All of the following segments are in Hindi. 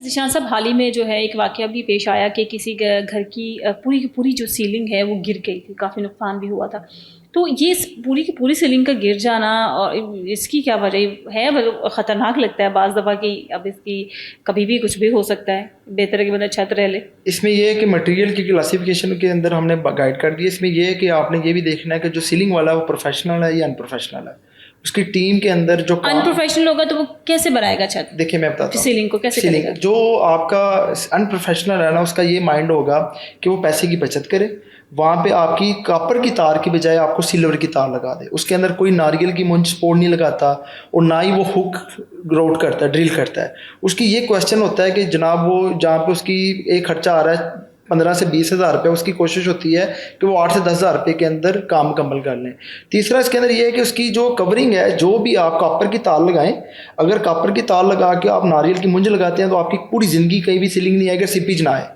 ज़ीशान साहब, हाल ही में जो है एक वाक़या भी पेश आया कि किसी घर की पूरी की पूरी जो सीलिंग है वो गिर गई थी, काफ़ी नुकसान भी हुआ था। तो ये पूरी की पूरी सीलिंग का गिर जाना और इसकी क्या वजह है? मतलब ख़तरनाक लगता है बाज़ दफ़ा कि अब इसकी कभी भी कुछ भी हो सकता है, बेहतर है कि मतलब छत रह ले। इसमें ये है कि मटेरियल की क्लासिफिकेशन के अंदर हमने गाइड कर दिया। इसमें ये है कि आपने ये भी देखना है कि जो सीलिंग वाला है वो प्रोफेशनल है या अनप्रोफेशनल है। उसकी टीम के अंदर जो अनप्रोफेशनल होगा तो वो कैसे बनाएगा छत? देखिए मैं बताता हूँ सीलिंग को कैसे सीलिंग करेगा? जो आपका अनप्रोफेशनल है ना, उसका ये माइंड होगा कि वो पैसे की बचत करे। वहाँ पे आपकी कॉपर की तार की बजाय आपको सिल्वर की तार लगा दे। उसके अंदर कोई नारियल की मुंज स्पोर्ट नहीं लगाता और ना ही वो हुक ग्राउट करता है, ड्रिल करता है। उसकी ये क्वेश्चन होता है कि जनाब वो जहाँ पे उसकी एक खर्चा आ रहा है 15 से 20 हज़ार रुपये, उसकी कोशिश होती है कि वो 8 से 10 हज़ार रुपये के अंदर काम मुकम्मल कर लें। तीसरा इसके अंदर ये है कि उसकी जो कवरिंग है, जो भी आप कॉपर की तार लगाएं, अगर कॉपर की तार लगा के आप नारियल की मुंज लगाते हैं तो आपकी पूरी ज़िंदगी कहीं भी सीलिंग नहीं आएगी, सीपीज ना आए।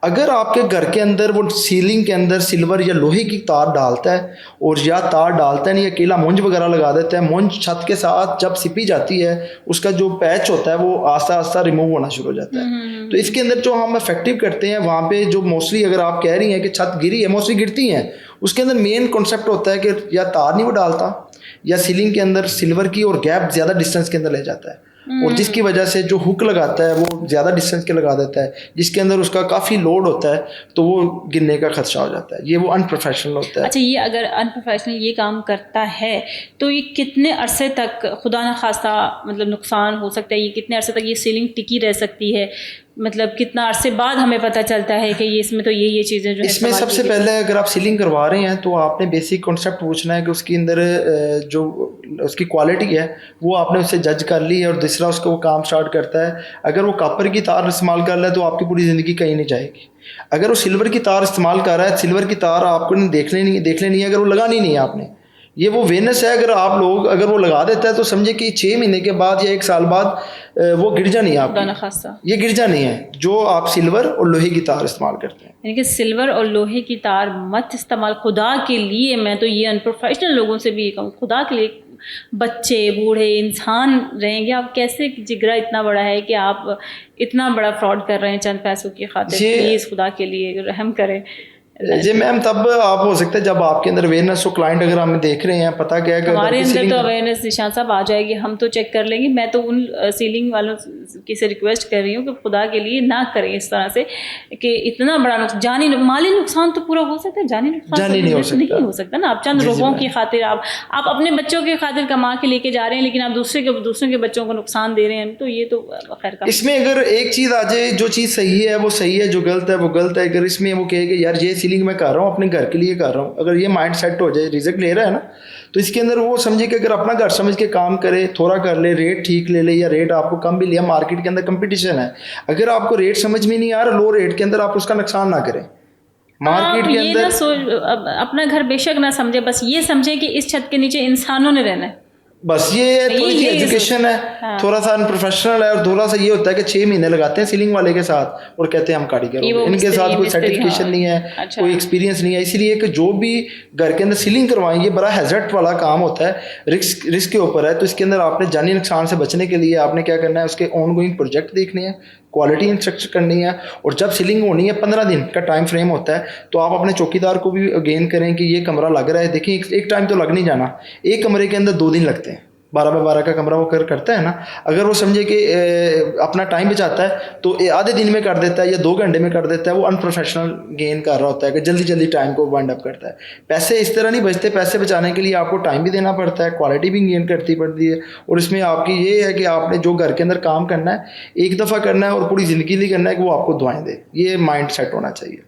अगर आपके घर के अंदर वो सीलिंग के अंदर सिल्वर या लोहे की तार डालता है और या तार डालता है नहीं, अकेला मुंज वगैरह लगा देता है, मुंज छत के साथ जब सिपी जाती है उसका जो पैच होता है वो आस्ता आस्ता रिमूव होना शुरू हो जाता है। तो इसके अंदर जो हम इफेक्टिव करते हैं वहाँ पे जो मोस्टली, अगर आप कह रही हैं कि छत गिरी है, मोस्टली गिरती हैं, उसके अंदर मेन कॉन्सेप्ट होता है कि या तार नहीं वो डालता या सीलिंग के अंदर सिल्वर की और गैप ज़्यादा डिस्टेंस के अंदर ले जाता है, और जिसकी वजह से जो हुक लगाता है वो ज़्यादा डिस्टेंस के लगा देता है, जिसके अंदर उसका काफ़ी लोड होता है, तो वो गिरने का खदशा हो जाता है। ये वो अनप्रोफेशनल होता है। अच्छा, ये अगर अनप्रोफेशनल ये काम करता है तो ये कितने अरसे तक, खुदा न खास्ता मतलब नुकसान हो सकता है, ये कितने अरसे तक ये सीलिंग टिकी रह सकती है? मतलब कितना अरसे बाद हमें पता चलता है कि ये इसमें तो ये चीज़ें जो है इसमें सबसे पहले अगर आप सीलिंग करवा रहे हैं तो आपने बेसिक कॉन्सेप्ट पूछना है कि उसके अंदर जो उसकी क्वालिटी है वो आपने उससे जज कर ली है, और दूसरा उसको वो काम स्टार्ट करता है। अगर वो कॉपर की तार इस्तेमाल कर रहा है तो आपकी पूरी ज़िंदगी कहीं नहीं जाएगी। अगर वो सिल्वर की तार इस्तेमाल कर रहा है, सिल्वर की तार आपको देख लेनी है, अगर वो लगानी नहीं है आपने, ये वो वेनस है। अगर आप लोग अगर वो लगा देता है तो समझे कि 6 महीने के बाद या 1 साल बाद वो गिर जानी है आपकी, ये गिर जानी है जो आप सिल्वर और लोहे की तार इस्तेमाल करते हैं। यानी कि सिल्वर और लोहे की तार मत इस्तेमाल खुदा के लिए। मैं तो ये अनप्रोफेशनल लोगों से भी ये कहूँ, खुदा के लिए, बच्चे बूढ़े इंसान रहेंगे, आप कैसे जिगरा इतना बड़ा है कि आप इतना बड़ा फ्रॉड कर रहे हैं चंद पैसों की खातिर? प्लीज़ खुदा के लिए रहम करें जी मैम, तब आप हो सकता है जब आपके अंदर अवेयरनेस हो, क्लाइंट अगर हमें देख रहे हैं, पता क्या है कि हमारे अंदर तो अवेयरनेस ज़ीशान साहब आ जाएगी, हम तो चेक कर लेंगे। मैं तो उन सीलिंग वालों की से रिक्वेस्ट कर रही हूँ कि खुदा के लिए ना करें इस तरह से कि इतना बड़ा जानी माली नुकसान तो पूरा हो सकता है, जानी नुकसान नहीं हो सकता ना। आप चंद लोगों की खातिर, आप अपने बच्चों की खातिर कमा के लेके जा रहे हैं, लेकिन आप दूसरों के बच्चों को नुकसान दे रहे हैं, तो ये तो खैर का। इसमें अगर एक चीज़ आ जाए, जो चीज़ सही है वो सही है, जो गलत है वो गलत है। अगर इसमें वो कहे कि यार ये सीलिंग मैं कर रहा हूँ अपने घर के लिए कर रहा हूँ, अगर ये माइंड सेट हो जाए, रिजल्ट ले रहा है ना, तो इसके अंदर वो समझे कि अगर अपना घर समझ के काम करे, थोड़ा कर ले, रेट ठीक ले ले या रेट आपको कम भी लिया, मार्केट के अंदर कंपटीशन है, अगर आपको रेट समझ में नहीं आ रहा, लो रेट के अंदर आप उसका नुकसान ना करें। मार्केट के अंदर अपना घर बेशक ना समझे, बस ये समझे कि इस छत के नीचे इंसानों ने रहना है। बस ये थोड़ी सी एजुकेशन है, हाँ। थोड़ा सा अनप्रोफेशनल है, और थोड़ा सा ये होता है कि 6 महीने लगाते हैं सीलिंग वाले के साथ और कहते हैं हम कारीगर हो। इनके साथ कोई सर्टिफिकेशन नहीं है, अच्छा। कोई एक्सपीरियंस नहीं है। इसीलिए कि जो भी घर के अंदर सीलिंग करवाएंगे बड़ा हैजर्ड वाला काम होता है, रिस्क के ऊपर है। तो इसके अंदर आपने जानी नुकसान से बचने के लिए आपने क्या करना है, उसके ऑन गोइंग प्रोजेक्ट देखने हैं, क्वालिटी इंस्ट्रक्चर करनी है, और जब सीलिंग होनी है 15 दिन का टाइम फ्रेम होता है, तो आप अपने चौकीदार को भी अगेन करें कि ये कमरा लग रहा है। देखिए एक टाइम तो लग नहीं जाना, एक कमरे के अंदर 2 दिन लगते हैं। 12 बाय 12 का कमरा वो करता है ना, अगर वो समझे कि अपना टाइम बचाता है तो आधे दिन में कर देता है या 2 घंटे में कर देता है, वो अनप्रोफेशनल गेन कर रहा होता है कि जल्दी टाइम को वाइंड अप करता है। पैसे इस तरह नहीं बचते, पैसे बचाने के लिए आपको टाइम भी देना पड़ता है, क्वालिटी भी गेन करती पड़ती है। और इसमें आपकी ये है कि आपने जो घर के अंदर काम करना है एक दफ़ा करना है और पूरी ज़िंदगी लिए करना है कि वो आपको दुआएं दे। ये माइंड सेट होना चाहिए।